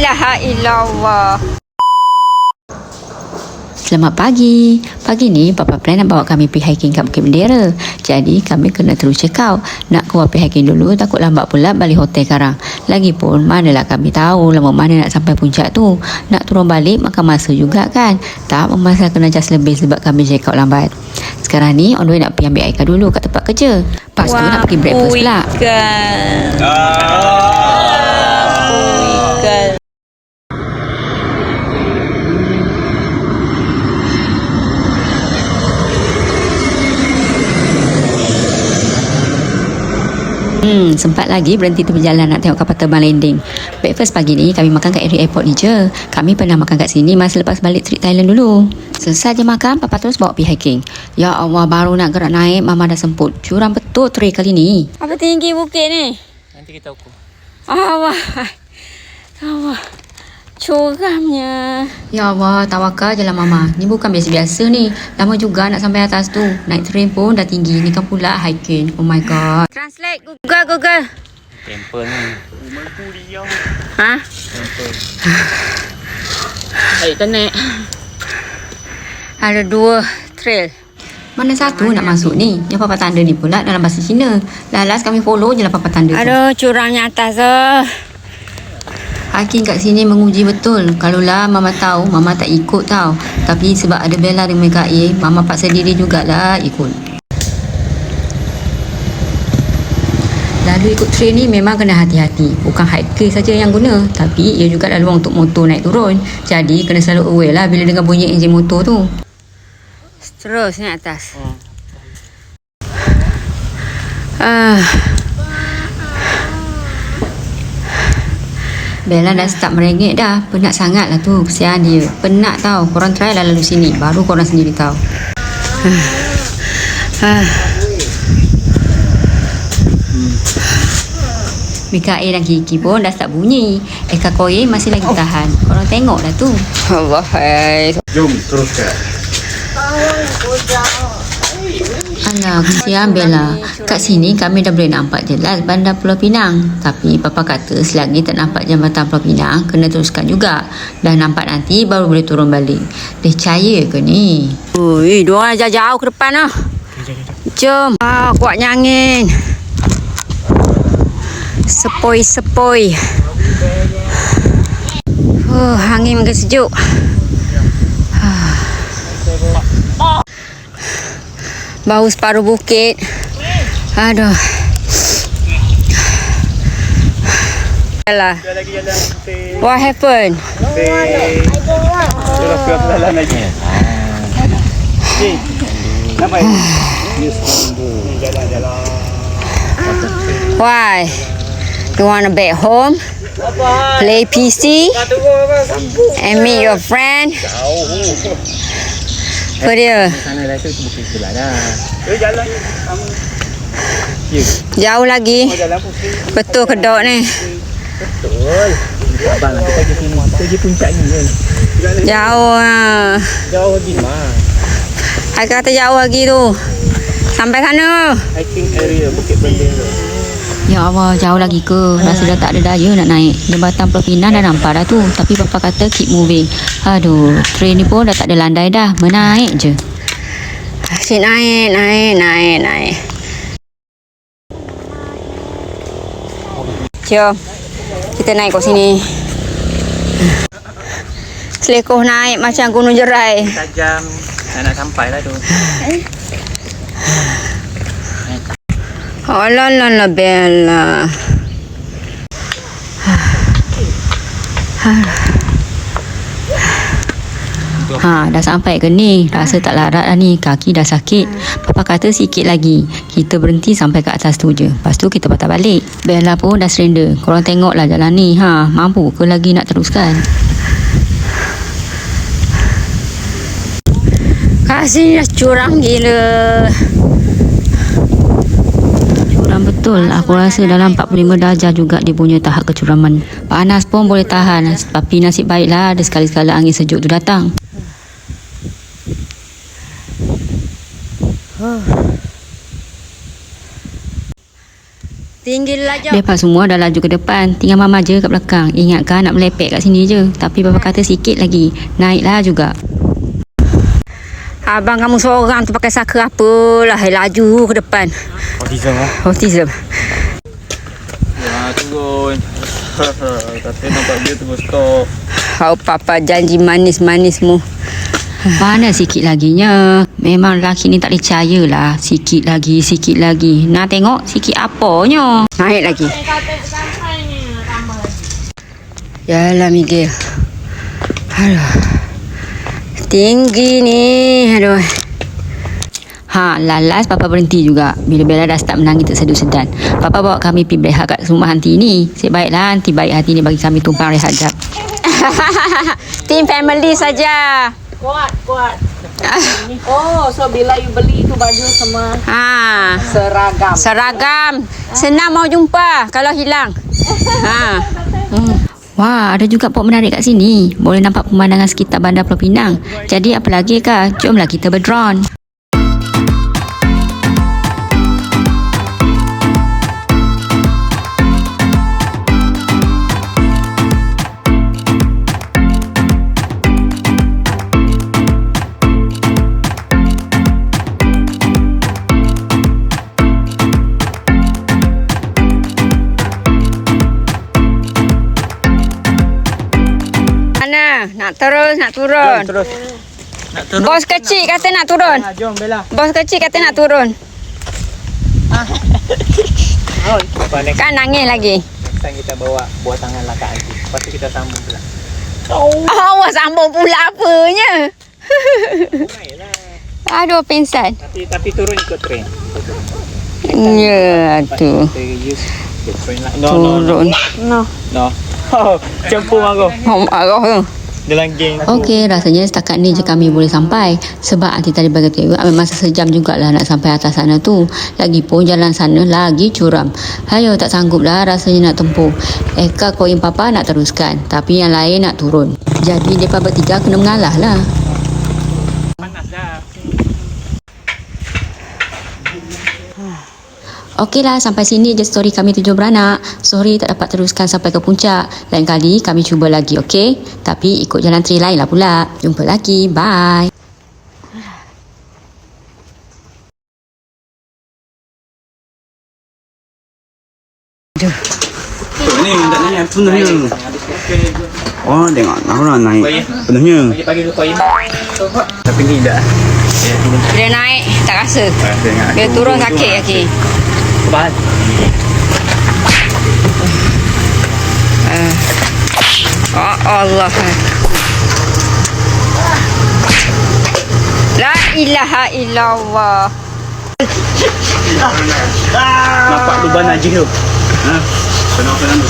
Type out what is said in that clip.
ilaha illallah. Selamat pagi. Pagi ni Papa plan nak bawa kami pergi hiking kat Bukit Bendera. Jadi kami kena terus check out. Nak keluar pergi hiking dulu, takut lambat pula balik hotel sekarang. Lagipun manalah kami tahu lama mana nak sampai puncak tu. Nak turun balik makan masa juga kan. Tak memasak kena just lebih sebab kami check out lambat. Sekarang ni on the way nak pergi ambil Aika dulu kat tempat kerja. Lepas tu nak pergi breakfast pula. Sempat lagi berhenti tu berjalan nak tengok kapal terbang landing. Breakfast pagi ni kami makan kat area airport ni je. Kami pernah makan kat sini masa lepas balik trip Thailand dulu. Selesai je makan, Papa terus bawa pergi hiking. Ya Allah, baru nak gerak naik, Mama dah semput. Curam betul trail kali ni. Apa tinggi bukit ni? Nanti kita ukur. Allah. Curamnya. Ya Allah, tawakal je lah Mama. Ni bukan biasa-biasa ni. Lama juga nak sampai atas tu. Naik train pun dah tinggi. Ni kan pula hiking. Oh my god. Translate Google. Temple ni. Mampu dia. Ha? Temple. Baik, kita naik. Ada 2 trail. Mana satu nak masuk ni? Yang Papa tanda ni pula dalam bahasa Cina. Lalas kami follow je lah Papa tanda tu. Aduh, curamnya atas Hiking kat sini menguji betul. Kalaulah Mama tahu, Mama tak ikut tau. Tapi sebab ada Bella dengan Mikael, Mama paksa diri jugalah ikut. Lalu ikut train ni memang kena hati-hati. Bukan hiker saja yang guna, tapi ia juga laluan untuk motor naik turun. Jadi kena selalu aware lah bila dengar bunyi enjin motor tu. Terus ni atas. Bella dah start merengek dah. Penat sangat lah tu. Kesian dia. Penat tau. Korang try lah lalu sini. Baru korang sendiri tahu. Mikael dan Kiki pun dah start bunyi. Eka Koye masih lagi tahan. Korang tengok dah tu. Allah, Jom teruskan. Alah, kesian Bella. Kat sini kami dah boleh nampak jelas bandar Pulau Pinang. Tapi Papa kata selagi tak nampak jambatan Pulau Pinang, kena teruskan juga. Dah nampak nanti baru boleh turun balik. Dia percaya ke ni? Ui, diorang jauh ke depan lah. Jom. Kuatnya angin. Sepoi-sepoi. Angin makin sejuk. Bau separuh bukit. Aduh. Jalan. What happened? Jalan lagi. Nampak? Jalan. Why? You wanna back home? Play PC? And meet your friend? Apa dia? Sana lah tu bukit sebelah dah. Jalan. Jauh lagi. Betul kedok ni. Betul. Abang lah kita pergi sini. Kita pergi puncak ni kan. Jauh lah. Jauh lagi mah. I kata jauh lagi tu. Sampai sana. Hiking area Bukit Bendera. Ya Allah, jauh lagi ke? Rasa dah tak ada daya nak naik. Jambatan Pulau Pinang dah nampak dah tu. Tapi Papa kata keep moving. Aduh, train ni pun dah tak ada landai dah. Menaik je. Asyik naik. Jom. Kita naik kat sini. Selekoh naik macam gunung jerai. Tajam. Nak sampai lah tu. Oh la Bella. Dah sampai ke ni? Rasa tak larat dah ni. Kaki dah sakit. Papa kata sikit lagi. Kita berhenti sampai ke atas tu je. Lepas tu kita patah balik. Bella pun dah surrender. Korang tengoklah jalan ni. Mampu ke lagi nak teruskan? Kat sini dah curam gila. Betul, aku rasa dalam 45 darjah juga dia punya tahap kecuraman. Panas pun boleh tahan. Tapi nasib baiklah ada sekali-sekala angin sejuk tu datang. Tinggi laju. Mereka semua dah laju ke depan. Tinggal Mama je kat belakang. Ingatkan nak melepek kat sini je. Tapi Papa kata sikit lagi. Naiklah juga. Abang kamu seorang tu pakai saka apalah. Laju ke depan. Autism lah. Autism. Ya, turun. Tapi nampak dia terus stop. Oh, Papa janji manis-manismu. Mana sikit laginya. Memang lelaki ni tak percaya lah. Sikit lagi, sikit lagi. Nak tengok sikit apanya. Naik lagi. Yalah Miguel. Aduh. Tinggi ni. Aduh. Ha, lalas Papa berhenti juga. Bila Bella dah start menangis tersedu-sedan. Papa bawa kami pergi berehat kat rumah hanti ni. Sebaiklah hanti baik hati ni bagi kami tumpang rehat jap. Team family saja. Kuat. Oh, so bila you beli tu baju semua Ha. seragam. Seragam. Senang mau jumpa kalau hilang. Ha. Wah, ada juga pok menarik kat sini. Boleh nampak pemandangan sekitar bandar Pulau Pinang. Jadi apa lagi kah? Jomlah kita berdrone. Mana? Nak terus, nak turun. Terus. Nak turun. Bos kecil kata nak turun. Jom Bella. Bos kecil kata nak turun. Next Kan nangis lagi. time kita bawa buah tangan lah kat Aziz. Lepas tu kita sambung pula. Awak sambung pula apanya? Baiklah. Aduh, pingsan. Tapi turun ikut train. Ya, tu. Kita use the train lah. No. Turun. No. No. Campur aku. Oh, marah tu. Dalam geng. Okey, rasanya setakat ni je kami boleh sampai. Sebab aunty tadi bagi tahu memang masa sejam jugalah nak sampai atas sana tu. Lagipun jalan sana lagi curam. Hayo tak sanggup lah rasanya nak tempuh. Eka koin Papa nak teruskan. Tapi yang lain nak turun. Jadi mereka bertiga kena mengalah lah. Panas dah. Okeylah, sampai sini je story kami 7 beranak. Sorry tak dapat teruskan sampai ke puncak. Lain kali kami cuba lagi, okey? Tapi ikut jalan trail lain lah pula. Jumpa lagi. Bye. Ni tak naik penuhnya. Oh, tengok orang naik penuhnya. Pagi tu koin. Tapi ni dah. Dia naik, tak rasa. Dia turun sakit lagi. Kebahan. Oh Allah. La ilaha illallah. Nampak lubang najis tu. Ha? Senang-senang tu.